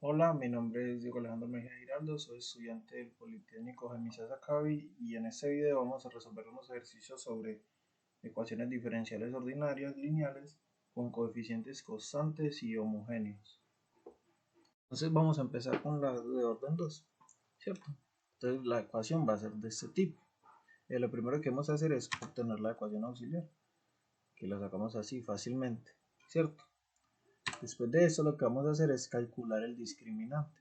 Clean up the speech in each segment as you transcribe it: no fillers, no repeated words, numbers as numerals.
Hola, mi nombre es Diego Alejandro Mejía Giraldo, soy estudiante del Politécnico Gemisa Acabi y en este video vamos a resolver unos ejercicios sobre ecuaciones diferenciales ordinarias lineales con coeficientes constantes y homogéneos. Entonces vamos a empezar con la de orden 2, ¿cierto? Entonces la ecuación va a ser de este tipo. Lo primero que vamos a hacer es obtener la ecuación auxiliar, que la sacamos así fácilmente, ¿cierto? Después de eso lo que vamos a hacer es calcular el discriminante.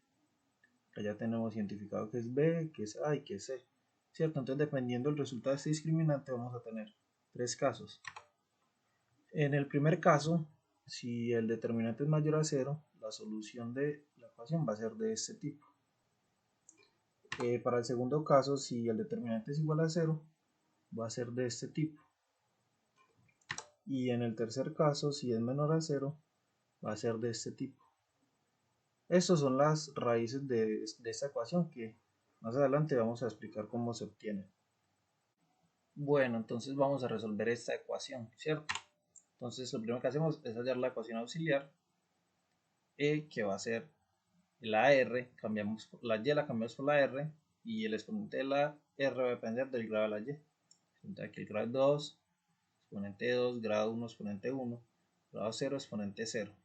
Ya tenemos identificado que es B, que es A y que es C, ¿cierto? Entonces, dependiendo del resultado de este discriminante, vamos a tener tres casos. En el primer caso, si el determinante es mayor a 0, la solución de la ecuación va a ser de este tipo. Para el segundo caso, si el determinante es igual a 0, va a ser de este tipo. Y en el tercer caso, si es menor a 0, va a ser de este tipo. Estas son las raíces de esta ecuación que más adelante vamos a explicar cómo se obtienen. Bueno, entonces vamos a resolver esta ecuación, ¿cierto? Entonces lo primero que hacemos es hallar la ecuación auxiliar, que va a ser la R, cambiamos la Y, la cambiamos por la R, y el exponente de la R va a depender del grado de la Y. Entonces aquí el grado es 2, exponente 2, grado 1, exponente 1, grado 0, exponente 0.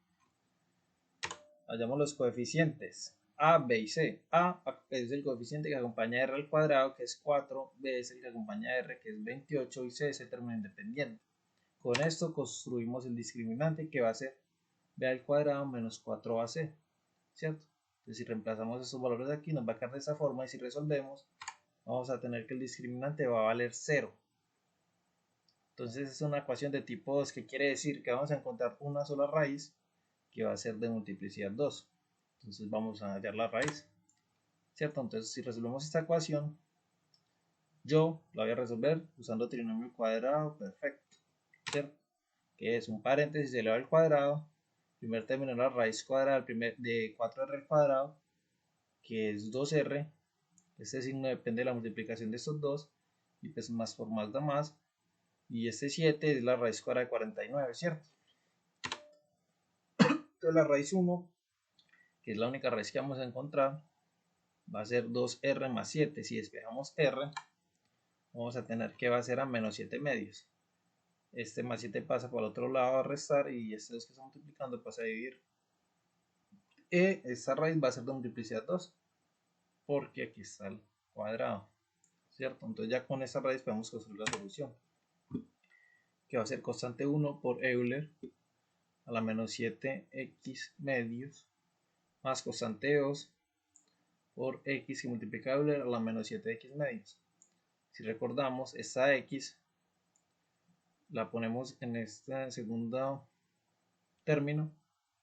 Hallamos los coeficientes A, B y C. A es el coeficiente que acompaña a R al cuadrado, que es 4, B es el que acompaña a R, que es 28, y C es el término independiente. Con esto construimos el discriminante, que va a ser b al cuadrado menos 4ac, ¿cierto? Entonces si reemplazamos esos valores de aquí nos va a quedar de esta forma, y si resolvemos vamos a tener que el discriminante va a valer 0. Entonces es una ecuación de tipo 2, que quiere decir que vamos a encontrar una sola raíz, que va a ser de multiplicidad 2. Entonces vamos a hallar la raíz, ¿cierto? Entonces si resolvemos esta ecuación, yo la voy a resolver usando trinomio cuadrado perfecto, ¿cierto? Que es un paréntesis elevado al cuadrado, primer término la raíz cuadrada de 4r al cuadrado, que es 2r, este signo depende de la multiplicación de estos dos, y pues más por más da más, y este 7 es la raíz cuadrada de 49, ¿cierto? Entonces la raíz 1, que es la única raíz que vamos a encontrar, va a ser 2r más 7. Si despejamos r, vamos a tener que va a ser a menos 7 medios. Este más 7 pasa por el otro lado a restar, y este 2 que está multiplicando pasa a dividir. Esta raíz va a ser de multiplicidad 2, porque aquí está el cuadrado, ¿cierto? Entonces ya con esta raíz podemos construir la solución, que va a ser constante 1 por Euler a la menos 7x medios, más constante 2 por x que multiplica Euler a la menos 7x medios. Si recordamos, esta x la ponemos en este segundo término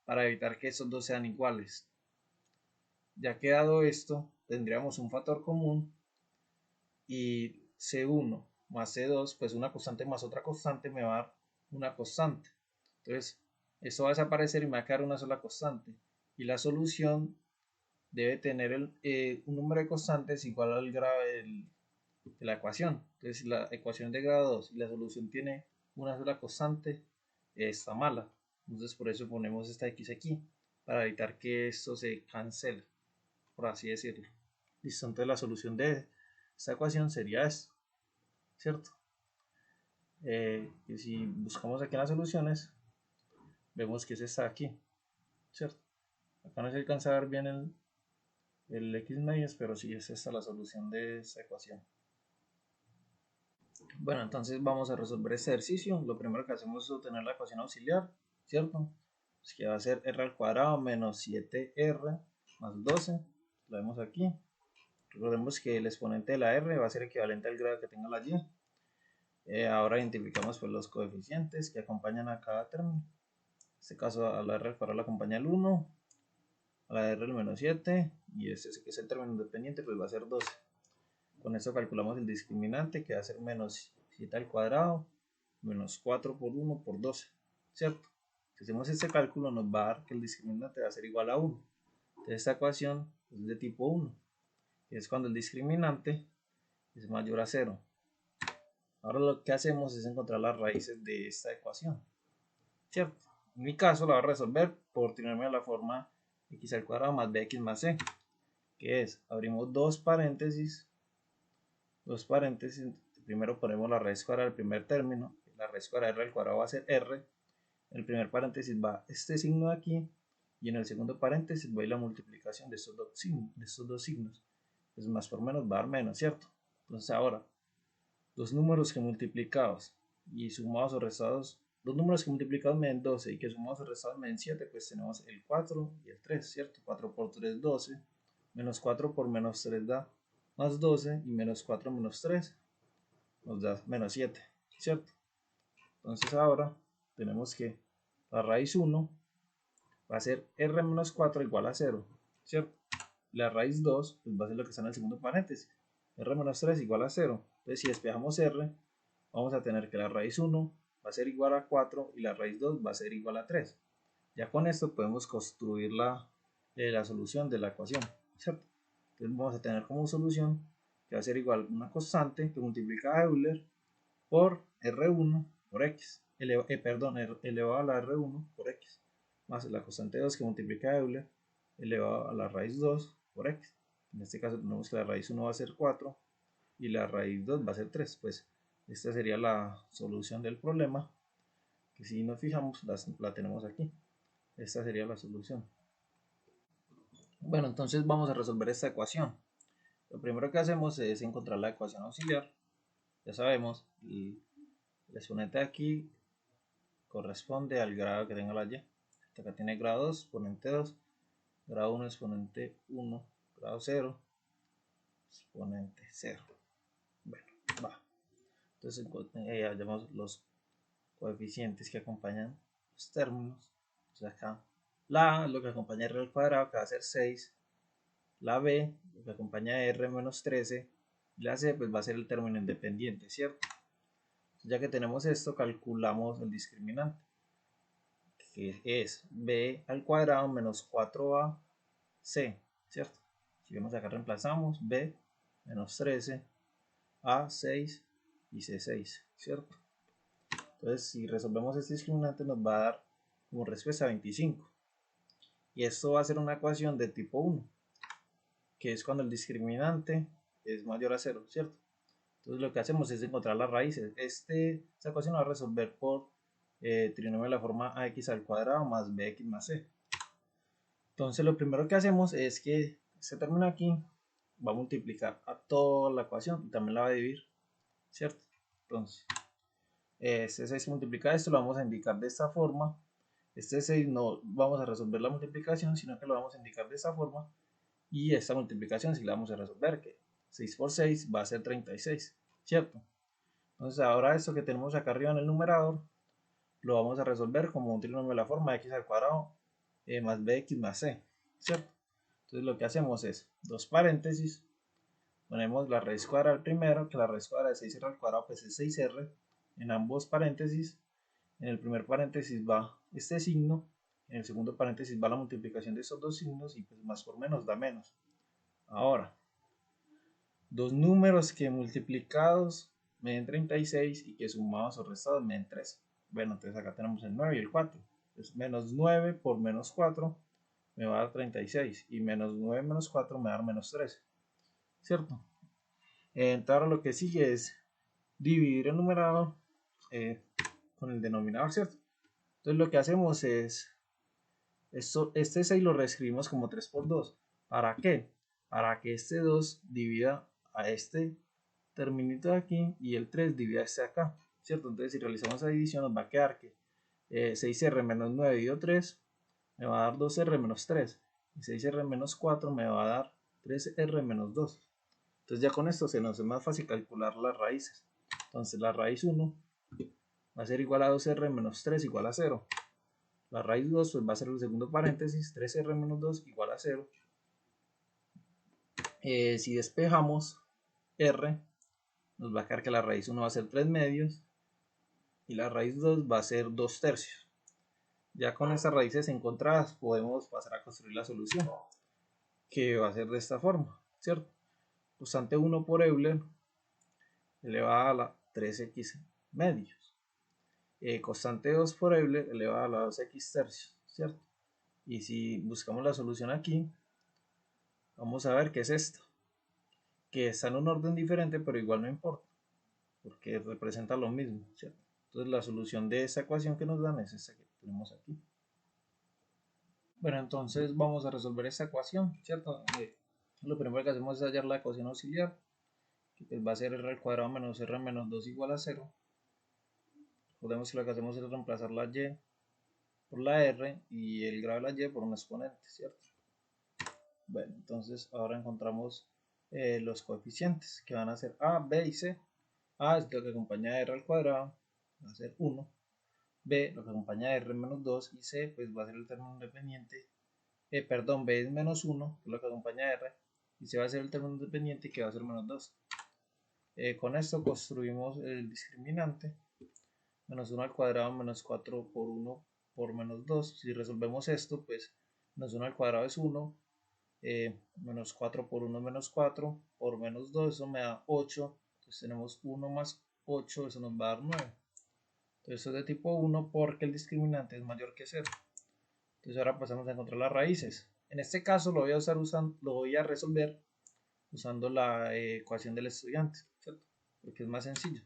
para evitar que estos dos sean iguales. Ya quedado esto, tendríamos un factor común, y C1 más C2, pues una constante más otra constante me va a dar una constante. Entonces, esto va a desaparecer y me va a quedar una sola constante. Y la solución debe tener un número de constantes igual al grado de la ecuación. Entonces, si la ecuación de grado 2 y la solución tiene una sola constante, está mala. Entonces, por eso ponemos esta x aquí, para evitar que esto se cancele, por así decirlo. Listo, entonces la solución de esta ecuación sería esto, ¿cierto? Y si buscamos aquí en las soluciones, vemos que es esta aquí, ¿cierto? Acá no se alcanza a ver bien el x medios, pero sí es esta la solución de esta ecuación. Bueno, entonces vamos a resolver este ejercicio. Lo primero que hacemos es obtener la ecuación auxiliar, ¿cierto? Pues que va a ser r al cuadrado menos 7r más 12. Lo vemos aquí. Recordemos que el exponente de la r va a ser equivalente al grado que tenga la y. Ahora identificamos pues los coeficientes que acompañan a cada término. En este caso a la r al cuadrado le acompaña el 1, a la r el menos 7, y este que es el término independiente pues va a ser 12. Con esto calculamos el discriminante, que va a ser menos 7 al cuadrado menos 4 por 1 por 12, ¿cierto? Si hacemos este cálculo nos va a dar que el discriminante va a ser igual a 1. Entonces esta ecuación es de tipo 1, que es cuando el discriminante es mayor a 0. Ahora lo que hacemos es encontrar las raíces de esta ecuación, ¿cierto? En mi caso la voy a resolver por trinomio de la forma x al cuadrado más bx más c, que es, abrimos dos paréntesis, primero ponemos la raíz cuadrada del primer término, la raíz cuadrada de r al cuadrado va a ser r, en el primer paréntesis va este signo de aquí, y en el segundo paréntesis va a ir la multiplicación de estos dos signos, pues más por menos va a dar menos, ¿cierto? Entonces ahora, los números que multiplicados y sumados o restados, dos números que multiplicados me den 12 y que sumados o restados me den 7, pues tenemos el 4 y el 3, ¿cierto? 4 por 3, 12, menos 4 por menos 3 da más 12, y menos 4 menos 3 nos da menos 7, ¿cierto? Entonces ahora tenemos que la raíz 1 va a ser r menos 4 igual a 0, ¿cierto? La raíz 2 pues va a ser lo que está en el segundo paréntesis, r menos 3 igual a 0. Entonces si despejamos r, vamos a tener que la raíz 1 va a ser igual a 4 y la raíz 2 va a ser igual a 3. Ya con esto podemos construir la solución de la ecuación, ¿cierto? Entonces vamos a tener como solución que va a ser igual a una constante que multiplica a Euler por R1 por X, elevado a la R1 por X, más la constante 2 que multiplica a Euler elevado a la raíz 2 por X. En este caso tenemos que la raíz 1 va a ser 4 y la raíz 2 va a ser 3. Pues esta sería la solución del problema, que si nos fijamos la tenemos aquí. Esta sería la solución. Bueno, entonces vamos a resolver esta ecuación. Lo primero que hacemos es encontrar la ecuación auxiliar. Ya sabemos, el exponente de aquí corresponde al grado que tenga la y. Acá tiene grado 2, exponente 2, grado 1, exponente 1, grado 0, exponente 0. Bueno, va. Entonces hallamos los coeficientes que acompañan los términos. Entonces acá la A, lo que acompaña r al cuadrado, que va a ser 6. La B, lo que acompaña a r menos 13. Y la C, pues va a ser el término independiente, ¿cierto? Ya que tenemos esto, calculamos el discriminante, que es b al cuadrado menos 4ac, ¿cierto? Si vemos acá reemplazamos b menos 13, a 6 y c6, ¿cierto? Entonces si resolvemos este discriminante nos va a dar como respuesta 25. Y esto va a ser una ecuación de tipo 1, que es cuando el discriminante es mayor a 0, ¿cierto? Entonces lo que hacemos es encontrar las raíces. Esta ecuación la va a resolver por trinomio de la forma ax al cuadrado más bx más c. Entonces lo primero que hacemos es que este término aquí va a multiplicar a toda la ecuación y también la va a dividir, ¿cierto? Entonces este 6 multiplica esto, lo vamos a indicar de esta forma. Este 6 no vamos a resolver la multiplicación, sino que lo vamos a indicar de esta forma. Y esta multiplicación sí la vamos a resolver, que 6 por 6 va a ser 36, ¿cierto? Entonces ahora esto que tenemos acá arriba en el numerador lo vamos a resolver como un trinomio de la forma x al cuadrado más bx más c, ¿cierto? Entonces lo que hacemos es dos paréntesis, ponemos la raíz cuadrada al primero, que la raíz cuadrada de 6r al cuadrado pues es 6r, en ambos paréntesis. En el primer paréntesis va este signo, en el segundo paréntesis va la multiplicación de estos dos signos y pues más por menos da menos. Ahora, dos números que multiplicados me den 36 y que sumados o restados me den 13. Bueno, entonces acá tenemos el 9 y el 4. Entonces menos 9 por menos 4 me va a dar 36 y menos 9 menos 4 me va a dar menos 13, ¿cierto? Entonces ahora lo que sigue es dividir el numerador con el denominador, ¿cierto? Entonces lo que hacemos es, este 6 lo reescribimos como 3 por 2. ¿Para qué? Para que este 2 divida a este terminito de aquí y el 3 divide a este acá, ¿cierto? Entonces si realizamos esa división nos va a quedar que 6r menos 9 dividido 3 me va a dar 2r menos 3 y 6r menos 4 me va a dar 3r menos 2. Entonces ya con esto se nos es más fácil calcular las raíces. Entonces la raíz 1 va a ser igual a 2r menos 3 igual a 0. La raíz 2 pues va a ser el segundo paréntesis, 3r menos 2 igual a 0. Si despejamos r, nos va a quedar que la raíz 1 va a ser 3 medios y la raíz 2 va a ser 2 tercios. Ya con estas raíces encontradas podemos pasar a construir la solución, que va a ser de esta forma, ¿cierto? Constante 1 por Euler elevada a la 3x medios. Constante 2 por Euler elevada a la 2x tercios, ¿cierto? Y si buscamos la solución aquí, vamos a ver qué es esto, que está en un orden diferente, pero igual no importa, porque representa lo mismo, ¿cierto? Entonces la solución de esta ecuación que nos dan es esta que tenemos aquí. Bueno, entonces vamos a resolver esta ecuación, ¿cierto? Lo primero que hacemos es hallar la ecuación auxiliar, que pues va a ser r al cuadrado menos r menos 2 igual a 0. Recordemos que lo que hacemos es reemplazar la y por la r y el grado de la y por un exponente, ¿cierto? Bueno, entonces ahora encontramos los coeficientes que van a ser a, b y c. A es lo que acompaña a r al cuadrado, va a ser 1. B lo que acompaña a r menos 2 y c pues va a ser el término independiente. Perdón, b es menos 1, que es lo que acompaña a r, y c va a ser el término independiente que va a ser menos 2. Con esto construimos el discriminante. Menos 1 al cuadrado menos 4 por 1 por menos 2. Si resolvemos esto, pues menos 1 al cuadrado es 1. Menos 4 por 1 menos 4 por menos 2, eso me da 8. Entonces tenemos 1 más 8, eso nos va a dar 9. Entonces esto es de tipo 1 porque el discriminante es mayor que 0. Entonces ahora pasamos a encontrar las raíces. En este caso lo voy a resolver usando la ecuación del estudiante, ¿cierto? Porque es más sencillo.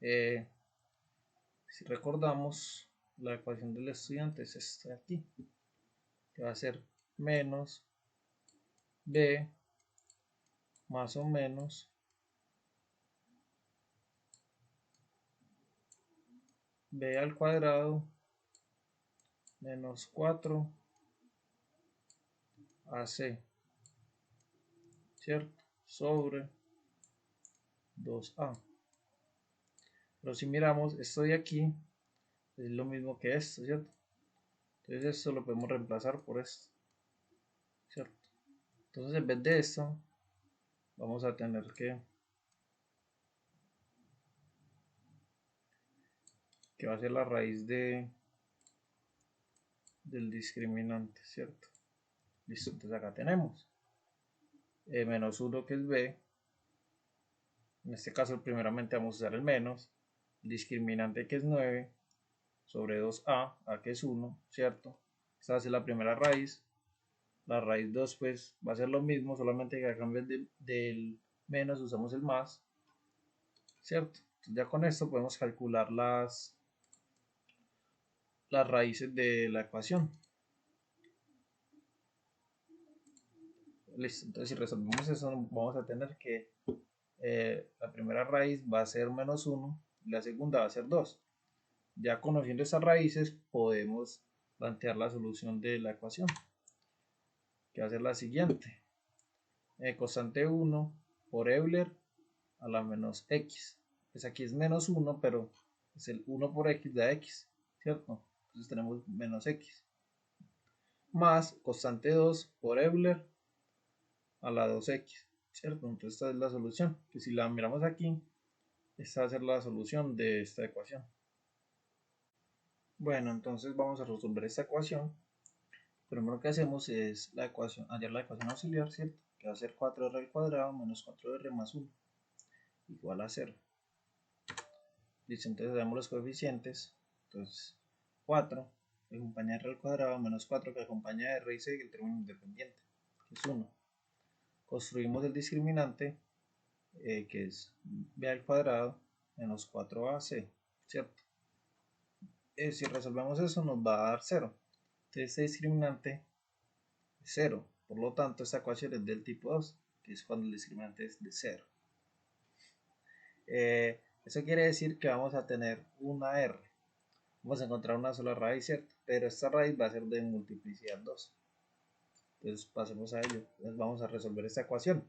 Si recordamos, la ecuación del estudiante es esta de aquí, que va a ser menos b más o menos b al cuadrado menos 4 ac, ¿cierto? Sobre 2a. Pero si miramos, esto de aquí es lo mismo que esto, ¿cierto? Entonces esto lo podemos reemplazar por esto, ¿cierto? Entonces en vez de esto, vamos a tener que va a ser la raíz del discriminante, ¿cierto? Listo, entonces acá tenemos menos 1 que es b. En este caso primeramente vamos a usar el menos, el discriminante que es 9 sobre 2a, a que es 1, ¿cierto? Esta va a ser la primera raíz. La raíz 2 pues va a ser lo mismo, solamente que acá en vez del menos usamos el más, ¿cierto? Entonces ya con esto podemos calcular las raíces de la ecuación. Listo, entonces si resolvemos eso vamos a tener que la primera raíz va a ser menos 1 y la segunda va a ser 2. Ya conociendo estas raíces podemos plantear la solución de la ecuación, que va a ser la siguiente. Constante 1 por Euler a la menos x. Pues aquí es menos 1, pero es el 1 por x da x, ¿cierto? Entonces tenemos menos x. Más constante 2 por Euler a la 2x, ¿cierto? Entonces esta es la solución, que si la miramos aquí, esta va a ser la solución de esta ecuación. Bueno, entonces vamos a resolver esta ecuación. Primero que hacemos es hallar la ecuación auxiliar, ¿cierto? Que va a ser 4r al cuadrado menos 4r más 1 igual a 0. Listo, entonces damos los coeficientes. Entonces 4 que acompaña r al cuadrado menos 4 que acompaña r y c, el término independiente, que es 1. Construimos el discriminante, que es b al cuadrado menos 4ac, ¿cierto? Si resolvemos eso nos va a dar 0. Entonces este discriminante es 0. Por lo tanto, esta ecuación es del tipo 2, que es cuando el discriminante es de 0. Eso quiere decir que vamos a tener una r. Vamos a encontrar una sola raíz, ¿cierto? Pero esta raíz va a ser de multiplicidad 2. Entonces pasemos a ello. Entonces vamos a resolver esta ecuación. En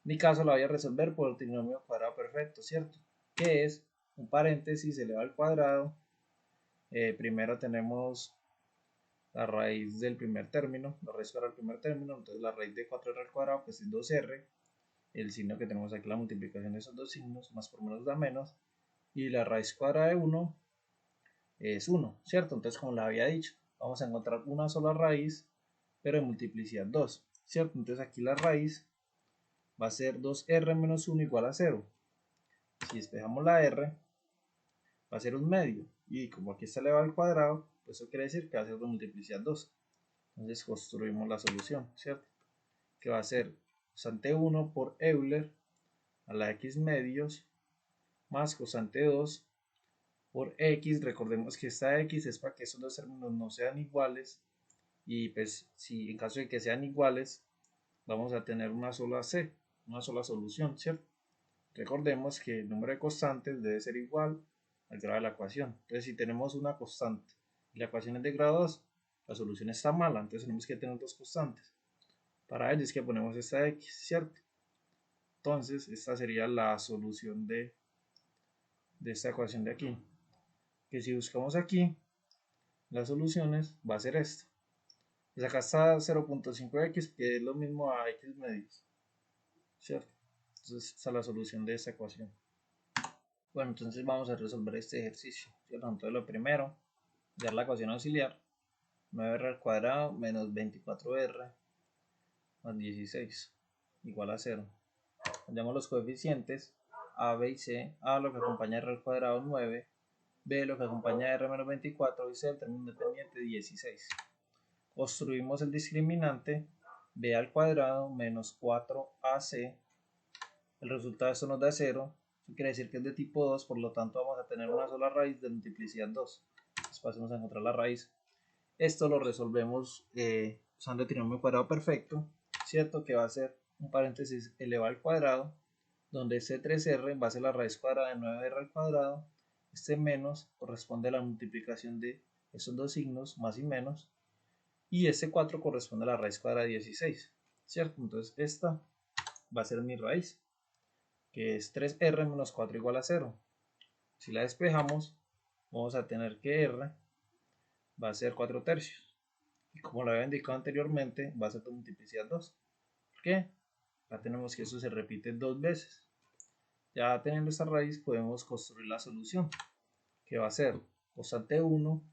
mi caso la voy a resolver por el trinomio cuadrado perfecto, ¿cierto? Que es un paréntesis elevado al cuadrado. Primero tenemos la raíz del primer término, la raíz cuadrada del primer término, entonces la raíz de 4r al cuadrado pues es 2r, el signo que tenemos aquí, la multiplicación de esos dos signos, más por menos da menos, y la raíz cuadrada de 1 es 1, ¿cierto? Entonces como la había dicho, vamos a encontrar una sola raíz, pero de multiplicidad 2, ¿cierto? Entonces aquí la raíz va a ser 2r menos 1 igual a 0. Si despejamos la r, va a ser un medio, y como aquí está elevado al cuadrado, pues eso quiere decir que va a ser de multiplicidad 2. Entonces construimos la solución, ¿cierto? Que va a ser constante 1 por Euler a la x medios más constante 2 por x. Recordemos que esta x es para que esos dos términos no sean iguales, y pues si en caso de que sean iguales vamos a tener una sola c, una sola solución, ¿cierto? Recordemos que el número de constantes debe ser igual al grado de la ecuación. Entonces si tenemos una constante y la ecuación es de grado 2, la solución está mala, entonces tenemos que tener dos constantes. Para ello es que ponemos esta x, ¿cierto? Entonces esta sería la solución de esta ecuación de aquí. Que si buscamos aquí las soluciones va a ser esto. Pues acá está 0.5x, que es lo mismo a x medios, ¿cierto? Entonces esta es la solución de esta ecuación. Bueno, entonces vamos a resolver este ejercicio, ¿cierto? Entonces lo primero, dar la ecuación auxiliar, 9r al cuadrado menos 24r más 16 igual a 0. Hallamos los coeficientes a, b y c. A lo que acompaña r al cuadrado 9, b lo que acompaña r menos 24 y c el término independiente 16. Construimos el discriminante b al cuadrado menos 4ac. El resultado de esto nos da 0. Eso quiere decir que es de tipo 2, por lo tanto vamos a tener una sola raíz de multiplicidad 2. Entonces pasemos a encontrar la raíz. Esto lo resolvemos usando el trinomio cuadrado perfecto, ¿cierto? Que va a ser un paréntesis elevado al cuadrado, donde este 3r va a ser la raíz cuadrada de 9r al cuadrado. Este menos corresponde a la multiplicación de esos dos signos, más y menos. Y este 4 corresponde a la raíz cuadrada de 16, ¿cierto? Entonces esta va a ser mi raíz, que es 3r menos 4 igual a 0. Si la despejamos, vamos a tener que r va a ser 4 tercios. Y como lo había indicado anteriormente, va a ser de multiplicidad 2. ¿Por qué? Ya tenemos que eso se repite dos veces. Ya teniendo esta raíz podemos construir la solución, que va a ser constante 1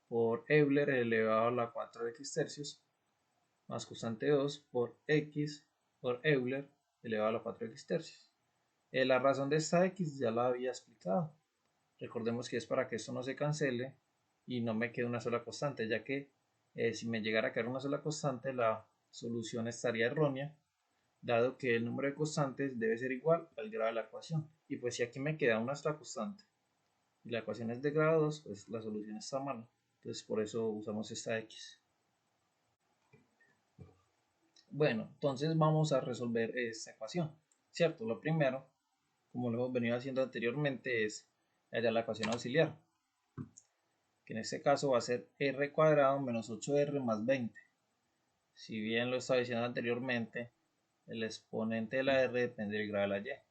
por Euler elevado a la 4x tercios más constante 2 por x por Euler elevado a la 4x tercios. La razón de esta x ya la había explicado. Recordemos que es para que esto no se cancele y no me quede una sola constante, ya que si me llegara a quedar una sola constante, la solución estaría errónea, dado que el número de constantes debe ser igual al grado de la ecuación. Y pues si aquí me queda una sola constante y la ecuación es de grado 2, pues la solución está mala. Entonces por eso usamos esta x. Bueno, entonces vamos a resolver esta ecuación, ¿cierto? Lo primero, como lo hemos venido haciendo anteriormente, es hallar la ecuación auxiliar, que en este caso va a ser r cuadrado menos 8r más 20. Si bien lo estaba diciendo anteriormente, el exponente de la r depende del grado de la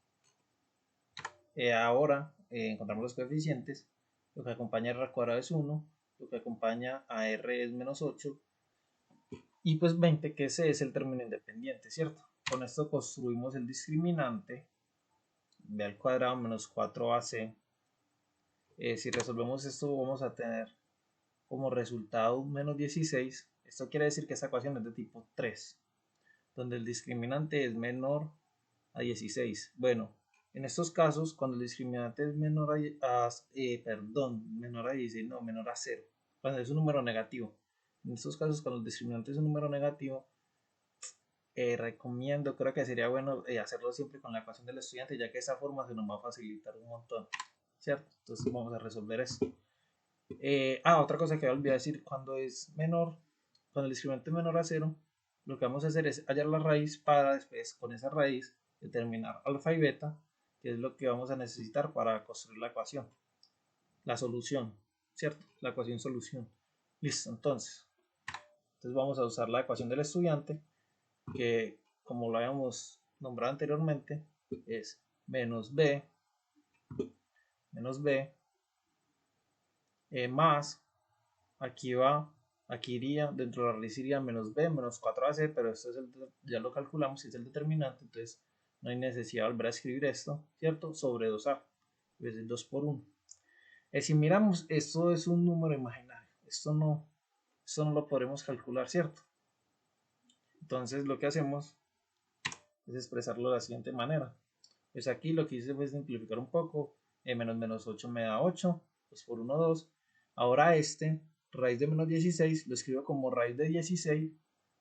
y. Ahora encontramos los coeficientes. Lo que acompaña a r al cuadrado es 1, lo que acompaña a r es menos 8, y pues 20, que ese es el término independiente, ¿cierto? Con esto construimos el discriminante b al cuadrado menos 4ac. Si resolvemos esto vamos a tener como resultado menos 16. Esto quiere decir que esta ecuación es de tipo 3, donde el discriminante es menor a 16. Bueno, en estos casos, cuando el discriminante es menor menor a 16, no, menor a 0, cuando es un número negativo. En estos casos, cuando el discriminante es un número negativo, recomiendo, creo que sería bueno hacerlo siempre con la ecuación del estudiante, ya que de esa forma se nos va a facilitar un montón, ¿cierto? Entonces vamos a resolver esto. Otra cosa que voy a olvidar decir, cuando el discriminante es menor a 0, lo que vamos a hacer es hallar la raíz para después con esa raíz determinar alfa y beta, que es lo que vamos a necesitar para construir la ecuación, la solución, ¿cierto? La ecuación solución. Listo, entonces vamos a usar la ecuación del estudiante, que como lo habíamos nombrado anteriormente, es menos b más, aquí iría, dentro de la raíz iría menos b, menos 4ac, pero esto es ya lo calculamos, es el determinante, entonces no hay necesidad de volver a escribir esto, ¿cierto? Sobre 2a, es decir, 2 por 1. Si miramos, esto es un número imaginario, esto no lo podremos calcular, ¿cierto? Entonces lo que hacemos es expresarlo de la siguiente manera. Pues aquí lo que hice fue simplificar un poco, menos 8 me da 8, 2 por 1, 2. Ahora este raíz de menos 16 lo escribo como raíz de 16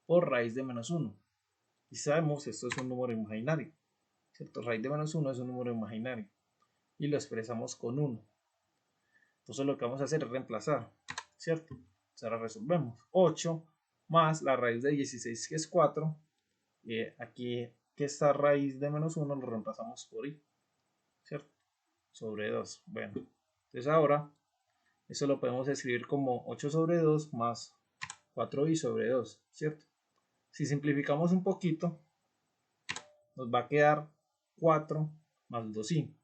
por raíz de menos 1. Y sabemos esto es un número imaginario, ¿cierto? Raíz de menos 1 es un número imaginario y lo expresamos con 1. Entonces lo que vamos a hacer es reemplazar, ¿cierto? Entonces ahora resolvemos. 8 más la raíz de 16 que es 4. Aquí que esta raíz de menos 1 lo reemplazamos por i, ¿cierto? Sobre 2. Bueno, entonces ahora eso lo podemos escribir como 8 sobre 2 más 4i sobre 2, ¿cierto? Si simplificamos un poquito, nos va a quedar 4 más 2i.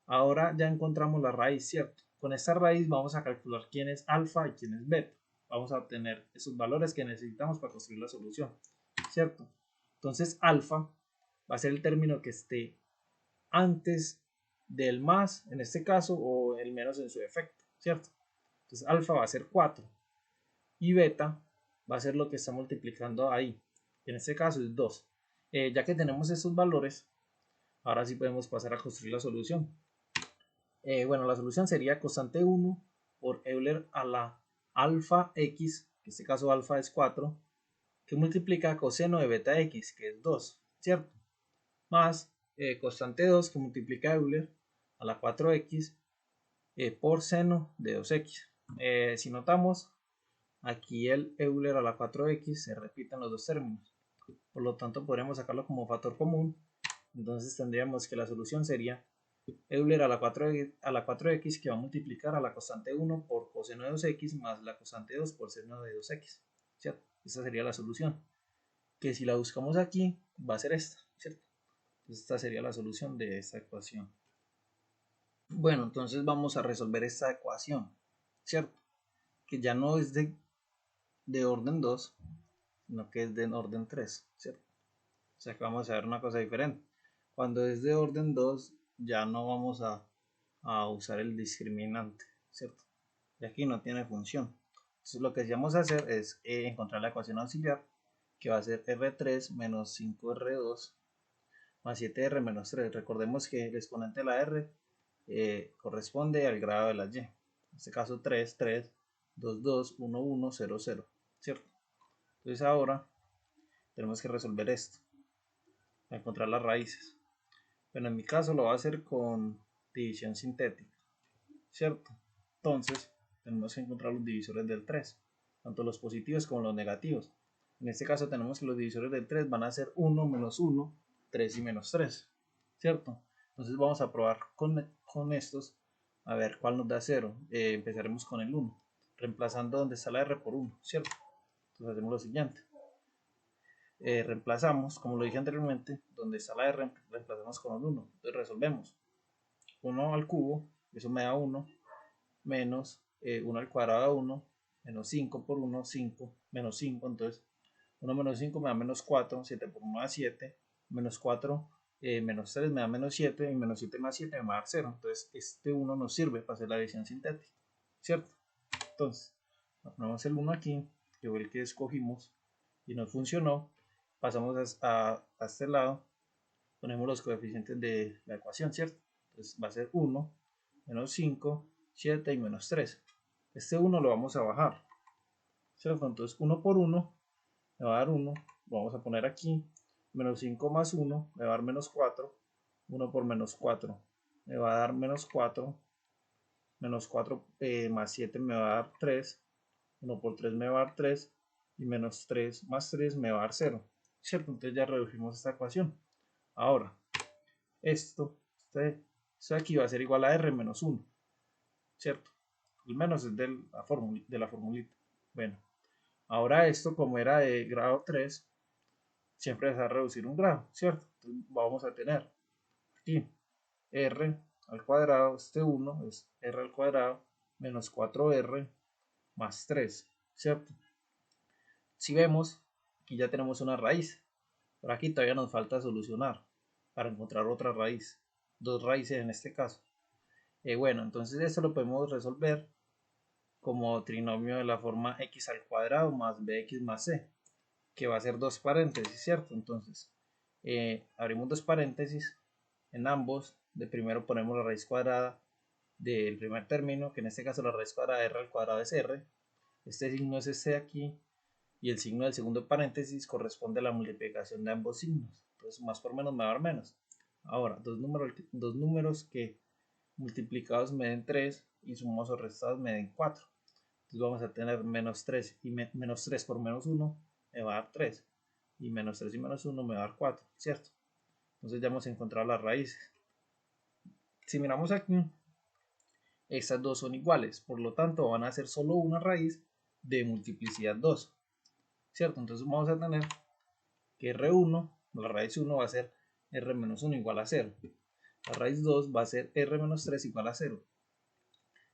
Ahora ya encontramos la raíz, ¿cierto? Con esta raíz vamos a calcular quién es alfa y quién es beta. Vamos a obtener esos valores que necesitamos para construir la solución, ¿cierto? Entonces alfa va a ser el término que esté antes del más, en este caso, o el menos en su efecto, ¿cierto? Entonces alfa va a ser 4 y beta va a ser lo que está multiplicando ahí, que en este caso es 2. Ya que tenemos esos valores, ahora sí podemos pasar a construir la solución. Bueno, la solución sería constante 1 por Euler a la alfa x, en este caso alfa es 4, que multiplica coseno de beta x, que es 2, ¿cierto? Más constante 2 que multiplica Euler a la 4x por seno de 2x. Si notamos, aquí el Euler a la 4x se repite en los dos términos, por lo tanto podríamos sacarlo como factor común. Entonces tendríamos que la solución sería Euler a la 4x que va a multiplicar a la constante 1 por coseno de 2x más la constante 2 por seno de 2x, ¿cierto? Esta sería la solución, que si la buscamos aquí va a ser esta, ¿cierto? Entonces esta sería la solución de esta ecuación. Bueno, entonces vamos a resolver esta ecuación, ¿cierto? Que ya no es de orden 2, sino que es de orden 3, ¿cierto? O sea que vamos a ver una cosa diferente. Cuando es de orden 2 ya no vamos a usar el discriminante, ¿cierto? Y aquí no tiene función. Entonces lo que vamos a hacer es encontrar la ecuación auxiliar, que va a ser R3 menos 5R2 más 7R menos 3. Recordemos que el exponente de la R corresponde al grado de la Y. En este caso 3, 3, 2, 2, 1, 1, 0, 0, ¿cierto? Entonces ahora tenemos que resolver esto, para encontrar las raíces. Bueno, en mi caso lo voy a hacer con división sintética, ¿cierto? Entonces tenemos que encontrar los divisores del 3, tanto los positivos como los negativos. En este caso tenemos que los divisores del 3 van a ser 1 menos 1, 3 y menos 3, ¿cierto? Entonces vamos a probar con estos a ver cuál nos da 0. Empezaremos con el 1, reemplazando donde está la R por 1, ¿cierto? Entonces hacemos lo siguiente. Reemplazamos, como lo dije anteriormente, donde está la R, reemplazamos con el 1. Entonces resolvemos 1 al cubo, eso me da 1, menos 1 al cuadrado da 1, menos 5 por 1, 5, menos 5, entonces 1 menos 5 me da menos 4, 7 por 1 da 7, menos 4, menos 3 me da menos 7, y menos 7 más 7 me va a dar 0, entonces este 1 nos sirve para hacer la división sintética, ¿cierto? Entonces, ponemos el 1 aquí, que fue el que escogimos, y nos funcionó, pasamos a este lado, ponemos los coeficientes de la ecuación, ¿cierto? Entonces va a ser 1, menos 5, 7 y menos 3. Este 1 lo vamos a bajar, ¿cierto? Entonces 1 por 1 me va a dar 1, lo vamos a poner aquí, menos 5 más 1 me va a dar menos 4, 1 por menos 4 me va a dar menos 4, menos 4 más 7 me va a dar 3, 1 por 3 me va a dar 3, y menos 3 más 3 me va a dar 0, ¿cierto? Entonces ya redujimos esta ecuación. Ahora, esto de aquí va a ser igual a R menos 1, ¿cierto? El menos es de la formulita. Bueno, ahora esto como era de grado 3, siempre se va a reducir un grado, ¿cierto? Entonces vamos a tener aquí R al cuadrado, este 1 es R al cuadrado menos 4R más 3, ¿cierto? Si vemos, aquí ya tenemos una raíz, pero aquí todavía nos falta solucionar para encontrar otra raíz, dos raíces en este caso. Bueno, entonces esto lo podemos resolver como trinomio de la forma x al cuadrado más bx más c, que va a ser dos paréntesis, ¿cierto? Entonces, abrimos dos paréntesis, en ambos, de primero ponemos la raíz cuadrada del primer término, que en este caso la raíz cuadrada de r al cuadrado es r, este signo es este de aquí, y el signo del segundo paréntesis corresponde a la multiplicación de ambos signos. Entonces más por menos me va a dar menos. Ahora, dos números que multiplicados me den 3 y sumados o restados me den 4. Entonces vamos a tener menos 3 y menos 3 por menos 1 me va a dar 3. Y menos 3 y menos 1 me va a dar 4, ¿cierto? Entonces ya hemos encontrado las raíces. Si miramos aquí, estas dos son iguales, por lo tanto van a ser solo una raíz de multiplicidad 2, ¿cierto? Entonces vamos a tener que R1, la raíz 1 va a ser R menos 1 igual a 0. La raíz 2 va a ser R menos 3 igual a 0.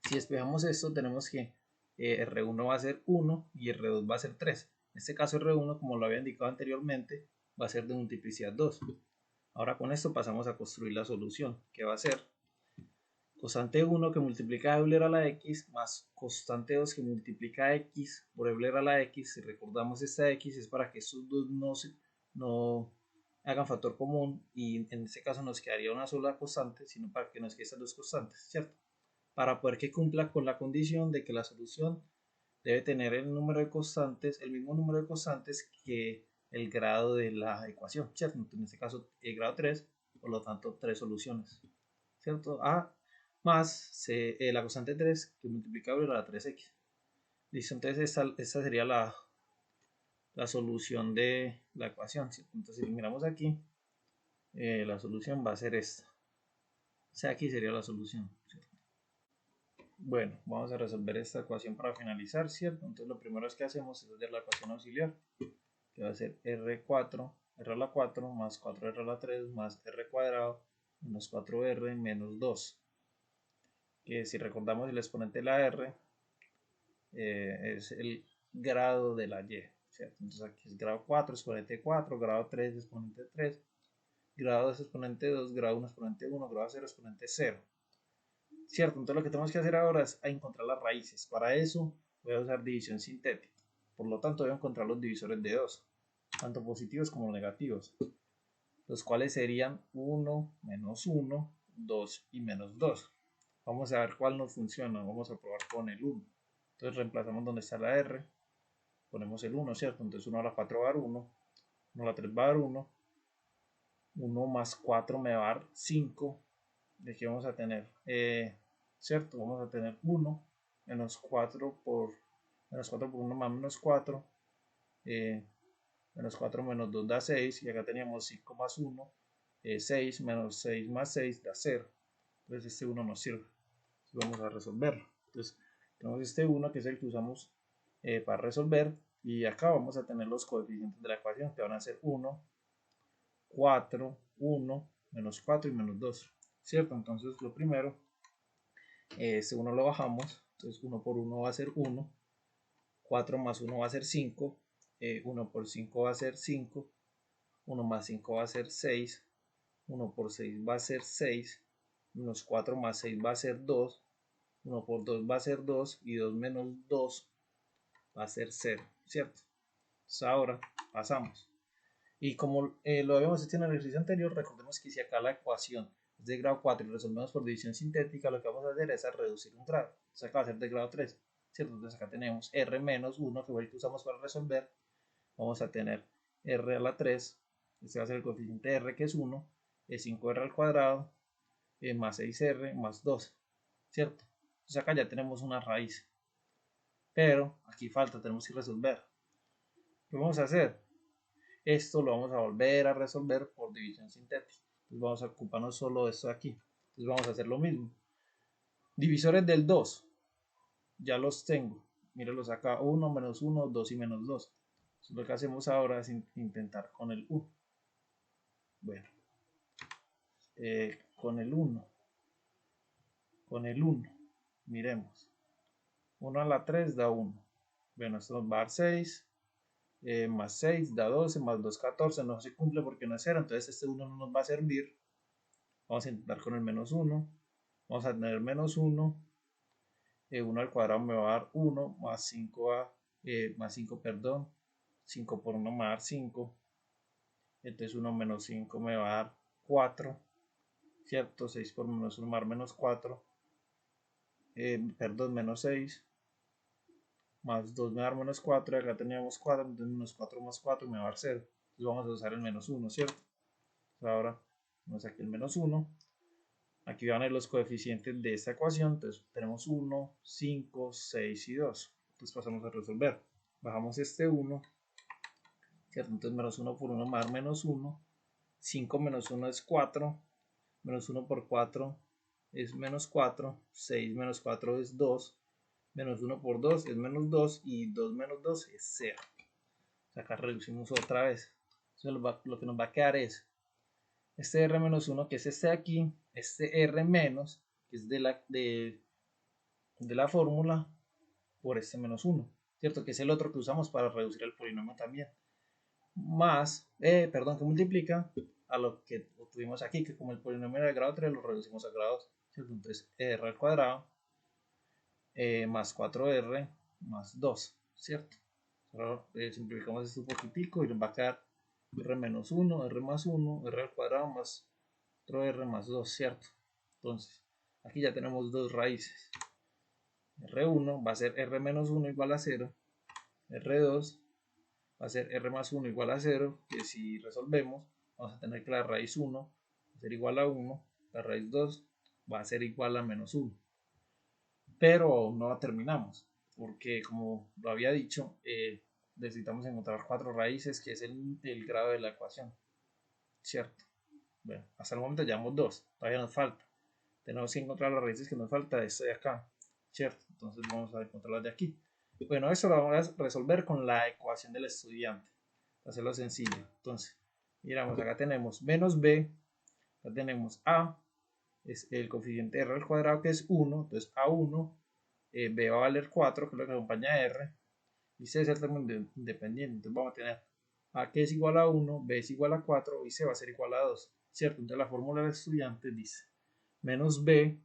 Si despejamos esto, tenemos que R1 va a ser 1 y R2 va a ser 3. En este caso R1, como lo había indicado anteriormente, va a ser de multiplicidad 2. Ahora con esto pasamos a construir la solución, que va a ser constante 1 que multiplica a Euler a la x más constante 2 que multiplica x por Euler a la x. Si recordamos, esta x es para que estos dos no hagan factor común, y en este caso nos quedaría una sola constante, sino para que nos queden estas dos constantes, ¿cierto? Para poder que cumpla con la condición de que la solución debe tener el número de constantes, el mismo número de constantes que el grado de la ecuación, ¿cierto? En este caso el grado 3, por lo tanto 3 soluciones, ¿cierto? A más la constante 3 que multiplica por la 3x. Listo, entonces esta sería la solución de la ecuación, ¿cierto? Entonces si miramos aquí, la solución va a ser esta. O sea, aquí sería la solución, ¿cierto? Bueno, vamos a resolver esta ecuación para finalizar, ¿cierto? Entonces lo primero que hacemos es hacer la ecuación auxiliar, que va a ser R4, R a la 4 más 4R a la 3 más R cuadrado menos 4R menos 2. Que si recordamos el exponente de la R es el grado de la Y, ¿cierto? Entonces aquí es grado 4, exponente 4, grado 3, exponente 3, grado 2, exponente 2, grado 1, exponente 1, grado 0, exponente 0. ¿Cierto? Entonces lo que tenemos que hacer ahora es encontrar las raíces. Para eso voy a usar división sintética. Por lo tanto, voy a encontrar los divisores de 2, tanto positivos como negativos, los cuales serían 1, menos 1, 2 y menos 2. Vamos a ver cuál nos funciona. Vamos a probar con el 1. Entonces reemplazamos donde está la R, ponemos el 1, ¿cierto? Entonces 1 a la 4 va a dar 1, 1 a la 3 va a dar 1, 1 más 4 me va a dar 5. De aquí vamos a tener, ¿cierto? Vamos a tener 1 menos 4 por 1 más menos 4, menos 4 menos 2 da 6, y acá teníamos 5 más 1, 6 menos 6 más 6 da 0. Entonces este 1 nos sirve. Entonces vamos a resolverlo. Entonces tenemos este 1 que es el que usamos para resolver, y acá vamos a tener los coeficientes de la ecuación, que van a ser 1, 4, 1, menos 4 y menos 2, ¿cierto? Entonces lo primero, este 1 lo bajamos, entonces 1 por 1 va a ser 1, 4 más 1 va a ser 5, 1 por 5 va a ser 5, 1 más 5 va a ser 6, 1 por 6 va a ser 6, menos 4 más 6 va a ser 2, 1 por 2 va a ser 2, y 2 menos 2 va a ser 0, ¿cierto? Entonces ahora pasamos. Y como lo habíamos hecho en el ejercicio anterior, recordemos que si acá la ecuación es de grado 4 y resolvemos por división sintética, lo que vamos a hacer es a reducir un grado. Entonces acá va a ser de grado 3, ¿cierto? Entonces acá tenemos R menos 1, que fue el que usamos para resolver. Vamos a tener R a la 3, este va a ser el coeficiente de R, que es 1, es 5R al cuadrado, más 6R más 2, ¿cierto? Entonces acá ya tenemos una raíz. Pero aquí falta, tenemos que resolver. ¿Qué vamos a hacer? Esto lo vamos a volver a resolver por división sintética. Entonces vamos a ocuparnos solo de esto de aquí. Entonces vamos a hacer lo mismo. Divisores del 2, ya los tengo. Mírenlos acá, 1, menos 1, 2 y menos 2. Entonces lo que hacemos ahora es intentar con el 1. Bueno, con el 1. Con el 1, miremos. 1 a la 3 da 1. Bueno, esto nos va a dar 6. Más 6 da 12, más 2, 14, no se cumple porque no es 0, entonces este 1 no nos va a servir. Vamos a intentar con el menos 1, vamos a tener menos 1, 1 al cuadrado me va a dar 1, más 5, más 5, perdón, 5 por 1 me va a dar 5, entonces 1 menos 5 me va a dar 4, ¿cierto? 6 por menos 1 me va a dar menos 4, perdón, menos 6, más 2 me va a dar menos 4, y acá teníamos 4, entonces menos 4 más 4 me va a dar 0. Entonces vamos a usar el menos 1, ¿cierto? Ahora vamos aquí el menos 1. Aquí van a ir los coeficientes de esta ecuación, entonces tenemos 1, 5, 6 y 2. Entonces pasamos a resolver. Bajamos este 1, ¿cierto? Entonces menos 1 por 1 me va a dar menos 1. 5 menos 1 es 4. Menos 1 por 4 es menos 4. 6 menos 4 es 2. Menos 1 por 2 es menos 2. Y 2 menos 2 es 0. Acá reducimos otra vez. Entonces lo que nos va a quedar es este R menos 1, que es este de aquí, este R menos, que es de la fórmula, por este menos 1, ¿cierto? Que es el otro que usamos para reducir el polinomio también. Más, perdón, que multiplica a lo que tuvimos aquí, que como el polinomio era de grado 3, lo reducimos a grado 2, ¿cierto? Entonces, R al cuadrado más 4R más 2, ¿cierto? Ahora simplificamos esto un poquitico y nos va a quedar R menos 1, R más 1, R al cuadrado más otro R más 2, ¿cierto? Entonces, aquí ya tenemos dos raíces. R1 va a ser R menos 1 igual a 0. R2 va a ser R más 1 igual a 0, que si resolvemos, vamos a tener que la raíz 1 va a ser igual a 1, la raíz 2 va a ser igual a menos 1. Pero no la terminamos, porque como lo había dicho, necesitamos encontrar 4 raíces, que es el grado de la ecuación, ¿cierto? Bueno, hasta el momento llevamos 2, todavía nos falta. Tenemos que encontrar las raíces que nos falta de esto de acá, ¿cierto? Entonces vamos a encontrarlas de aquí. Bueno, eso lo vamos a resolver con la ecuación del estudiante, para hacerlo sencillo. Entonces, miramos, acá tenemos menos b, acá tenemos a, es el coeficiente r al cuadrado, que es 1, entonces a1, b va a valer 4, que es lo que acompaña a r, y c es el término independiente. Entonces vamos a tener a, que es igual a 1, b es igual a 4 y c va a ser igual a 2, ¿cierto? Entonces la fórmula del estudiante dice menos b,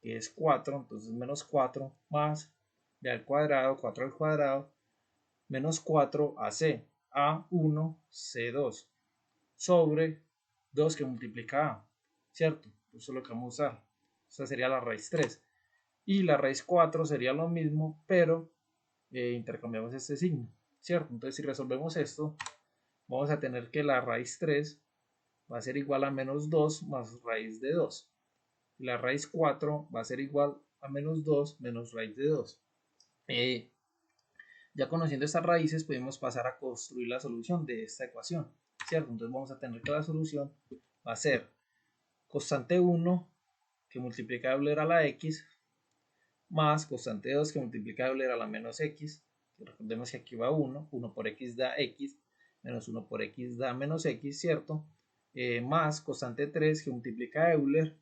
que es 4, entonces menos 4 más b al cuadrado, 4 al cuadrado, menos 4 AC, A1, C2, sobre 2 que multiplica A, ¿cierto? Eso es lo que vamos a usar. Esta sería la raíz 3. Y la raíz 4 sería lo mismo, pero intercambiamos este signo, ¿cierto? Entonces si resolvemos esto, vamos a tener que la raíz 3 va a ser igual a menos 2 más raíz de 2. Y la raíz 4 va a ser igual a menos 2 menos raíz de 2. Ya conociendo estas raíces podemos pasar a construir la solución de esta ecuación, ¿cierto? Entonces vamos a tener que la solución va a ser constante 1 que multiplica doble a la x más constante 2 que multiplica doble a la menos x. Recordemos que aquí va 1, 1 por x da x, menos 1 por x da menos x, ¿cierto? Más constante 3 que multiplica Euler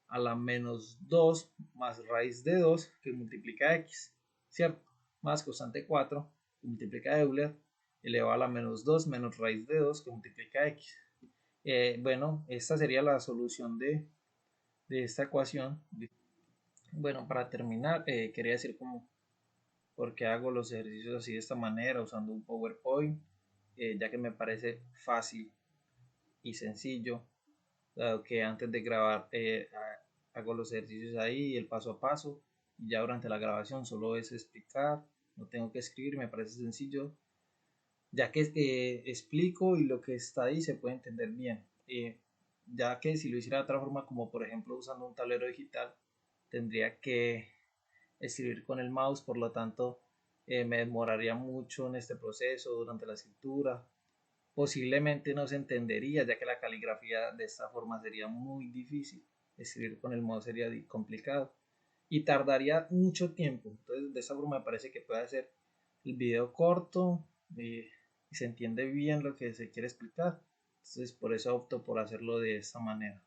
a la menos 2 más raíz de 2 que multiplica x, ¿cierto? Más constante 4 que multiplica Euler elevado a la menos 2 menos raíz de 2 que multiplica x. Bueno, esta sería la solución de esta ecuación. Bueno, para terminar, quería decir como por qué hago los ejercicios así de esta manera, usando un PowerPoint, ya que me parece fácil y sencillo, dado que antes de grabar hago los ejercicios ahí, el paso a paso, y ya durante la grabación solo es explicar, no tengo que escribir, me parece sencillo, ya que explico y lo que está ahí se puede entender bien. Ya que si lo hiciera de otra forma, como por ejemplo usando un tablero digital, tendría que escribir con el mouse, por lo tanto me demoraría mucho en este proceso durante la escritura. Posiblemente no se entendería, ya que la caligrafía de esta forma sería muy difícil. Escribir con el mouse sería complicado y tardaría mucho tiempo. Entonces, de esta forma me parece que puede hacer el video corto y se entiende bien lo que se quiere explicar. Entonces, por eso opto por hacerlo de esta manera.